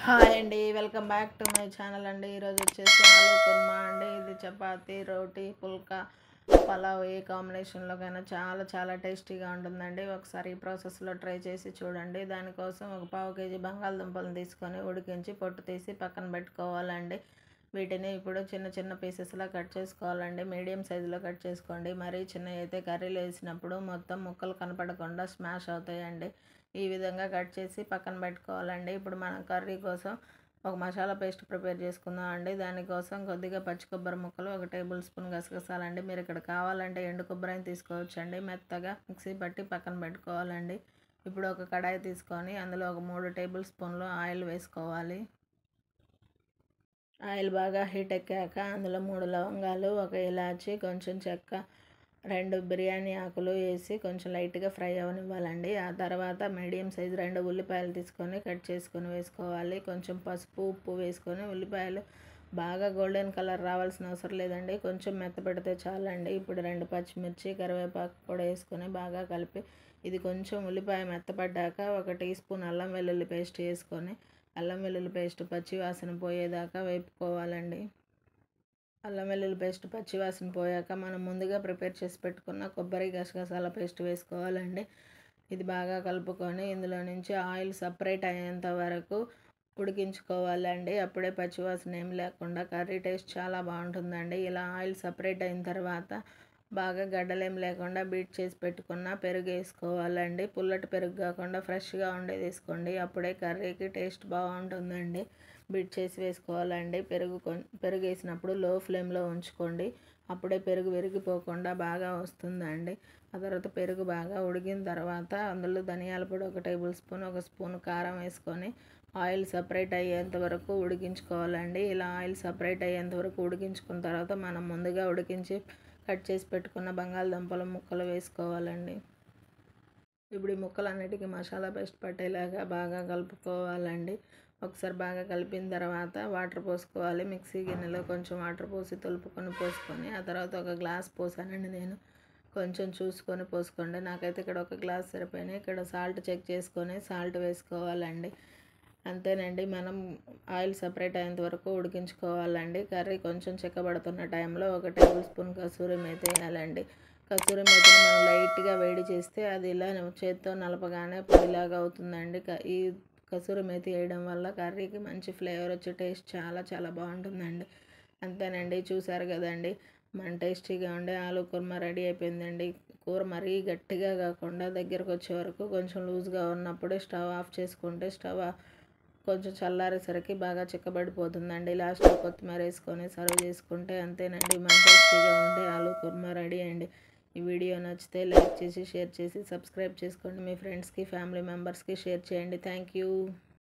Hi అండి, welcome back to my channel అండి. ఈరోజు వచ్చేసి ఆలూ కుర్మా అండి. ఇది చపాతీ, రోటీ, పుల్కా, పలావ్ ఏ కాంబినేషన్లోకైనా చాలా చాలా టేస్టీగా ఉంటుందండి. ఒకసారి ఈ ప్రాసెస్లో ట్రై చేసి చూడండి. దానికోసం ఒక పావు కేజీ బంగాళదుంపలను తీసుకొని ఉడికించి పొట్టు తీసి పక్కన పెట్టుకోవాలండి. వీటిని ఇప్పుడు చిన్న చిన్న పీసెస్లా కట్ చేసుకోవాలండి. మీడియం సైజులో కట్ చేసుకోండి. మరీ చిన్నవి అయితే కర్రీలో వేసినప్పుడు మొత్తం ముక్కలు కనపడకుండా స్మాష్ అవుతాయండి. ఈ విధంగా కట్ చేసి పక్కన పెట్టుకోవాలండి. ఇప్పుడు మనం కర్రీ కోసం ఒక మసాలా పేస్ట్ ప్రిపేర్ చేసుకుందాం అండి. దానికోసం కొద్దిగా పచ్చి కొబ్బరి ముక్కలు, 1 టేబుల్ స్పూన్ గసగసాలండి. మీరు ఇక్కడ కావాలంటే ఎండు కొబ్బరిని తీసుకోవచ్చండి. మెత్తగా మిక్సీ పట్టి పక్కన పెట్టుకోవాలండి. ఇప్పుడు ఒక కడాయి తీసుకొని అందులో ఒక 3 టేబుల్ స్పూన్లు ఆయిల్ వేసుకోవాలి. ఆయిల్ బాగా హీట్ ఎక్కాక అందులో 3 లవంగాలు, 1 ఇలాచి, కొంచెం చెక్క, 2 బిర్యానీ ఆకులు వేసి కొంచెం లైట్గా ఫ్రై అవనివ్వాలండి. ఆ తర్వాత మీడియం సైజు 2 ఉల్లిపాయలు తీసుకొని కట్ చేసుకొని వేసుకోవాలి. కొంచెం పసుపు, ఉప్పు వేసుకొని ఉల్లిపాయలు బాగా గోల్డెన్ కలర్ రావాల్సిన అవసరం లేదండి, కొంచెం మెత్తపెడితే చాలండి. ఇప్పుడు 2 పచ్చిమిర్చి, కరివేపాకు కూడా వేసుకొని బాగా కలిపి ఇది కొంచెం ఉల్లిపాయ మెత్తపడ్డాక 1 టీ స్పూన్ అల్లం వెల్లుల్లి పేస్ట్ వేసుకొని అల్లం వెల్లుల్లి పేస్ట్ పచ్చివాసన పోయేదాకా వేపుకోవాలండి. అల్లం వెల్లుల్లి పేస్ట్ పచ్చివాసన పోయాక మనం ముందుగా ప్రిపేర్ చేసి పెట్టుకున్న కొబ్బరి, గసగసాల పేస్ట్ వేసుకోవాలండి. ఇది బాగా కలుపుకొని ఇందులో నుంచి ఆయిల్ సపరేట్ అయ్యేంత వరకు ఉడికించుకోవాలండి. అప్పుడే పచ్చివాసన ఏం లేకుండా కర్రీ టేస్ట్ చాలా బాగుంటుందండి. ఇలా ఆయిల్ సపరేట్ అయిన తర్వాత బాగా గడ్డలేం లేకుండా బీట్ చేసి పెట్టుకున్న పెరుగు వేసుకోవాలండి. పుల్లటి పెరుగు కాకుండా ఫ్రెష్గా ఉండేది వేసుకోండి. అప్పుడే కర్రీకి టేస్ట్ బాగుంటుందండి. బీట్ చేసి వేసుకోవాలండి. పెరుగు వేసినప్పుడు లో ఫ్లేమ్లో ఉంచుకోండి. అప్పుడే పెరుగు విరిగిపోకుండా బాగా వస్తుందండి. ఆ తర్వాత పెరుగు బాగా ఉడికిన తర్వాత అందులో ధనియాల పొడి 1 టేబుల్ స్పూన్, 1 స్పూన్ కారం వేసుకొని ఆయిల్ సపరేట్ అయ్యేంత వరకు ఉడికించుకోవాలండి. ఇలా ఆయిల్ సపరేట్ అయ్యేంత వరకు ఉడికించుకున్న తర్వాత మనం ముందుగా ఉడికించి కట్ చేసి పెట్టుకున్న బంగాళదుంపల ముక్కలు వేసుకోవాలండి. ఇప్పుడు ఈ ముక్కలన్నిటికీ మసాలా పేస్ట్ పట్టేలాగా బాగా కలుపుకోవాలండి. ఒకసారి బాగా కలిపిన తర్వాత వాటర్ పోసుకోవాలి. మిక్సీ గిన్నెలో కొంచెం వాటర్ పోసి తొలుపుకొని పోసుకొని ఆ తర్వాత 1 గ్లాస్ పోసానండి నేను. కొంచెం చూసుకొని పోసుకోండి. నాకైతే ఇక్కడ 1 గ్లాస్ సరిపోయినాయి. ఇక్కడ సాల్ట్ చెక్ చేసుకొని సాల్ట్ వేసుకోవాలండి. అంతేనండి, మనం ఆయిల్ సపరేట్ అయ్యేంత వరకు ఉడికించుకోవాలండి. కర్రీ కొంచెం చిక్కబడుతున్న టైంలో 1 టేబుల్ స్పూన్ కసూరి మేతి వేయాలండి. కసూరి మేతిని మనం లైట్గా వేడి చేస్తే అది ఇలా చేత్తో నలపగానే పొడిలాగా అవుతుందండి. ఈ కసూరి మేతి వేయడం వల్ల కర్రీకి మంచి ఫ్లేవర్ వచ్చి టేస్ట్ చాలా చాలా బాగుంటుందండి. అంతేనండి, చూసారు కదండి, మన టేస్టీగా ఉండే ఆలూ కుర్మా రెడీ అయిపోయిందండి. కూర మరీ గట్టిగా కాకుండా దగ్గరకు వచ్చే వరకు కొంచెం లూజ్గా ఉన్నప్పుడే స్టవ్ ఆఫ్ చేసుకుంటే కొంచెం చల్లారేసరికి బాగా చిక్కబడిపోతుందండి. లాస్ట్లో కొత్తిమీర వేసుకొని సర్వ్ చేసుకుంటే అంతేనండి, మన టేస్టీగా ఉండే ఆలూ కుర్మా రెడీ అండి. ఈ వీడియో నచ్చితే లైక్ చేసి, షేర్ చేసి, సబ్స్క్రైబ్ చేసుకోండి. మీ ఫ్రెండ్స్కి, ఫ్యామిలీ మెంబర్స్కి షేర్ చేయండి. Thank you.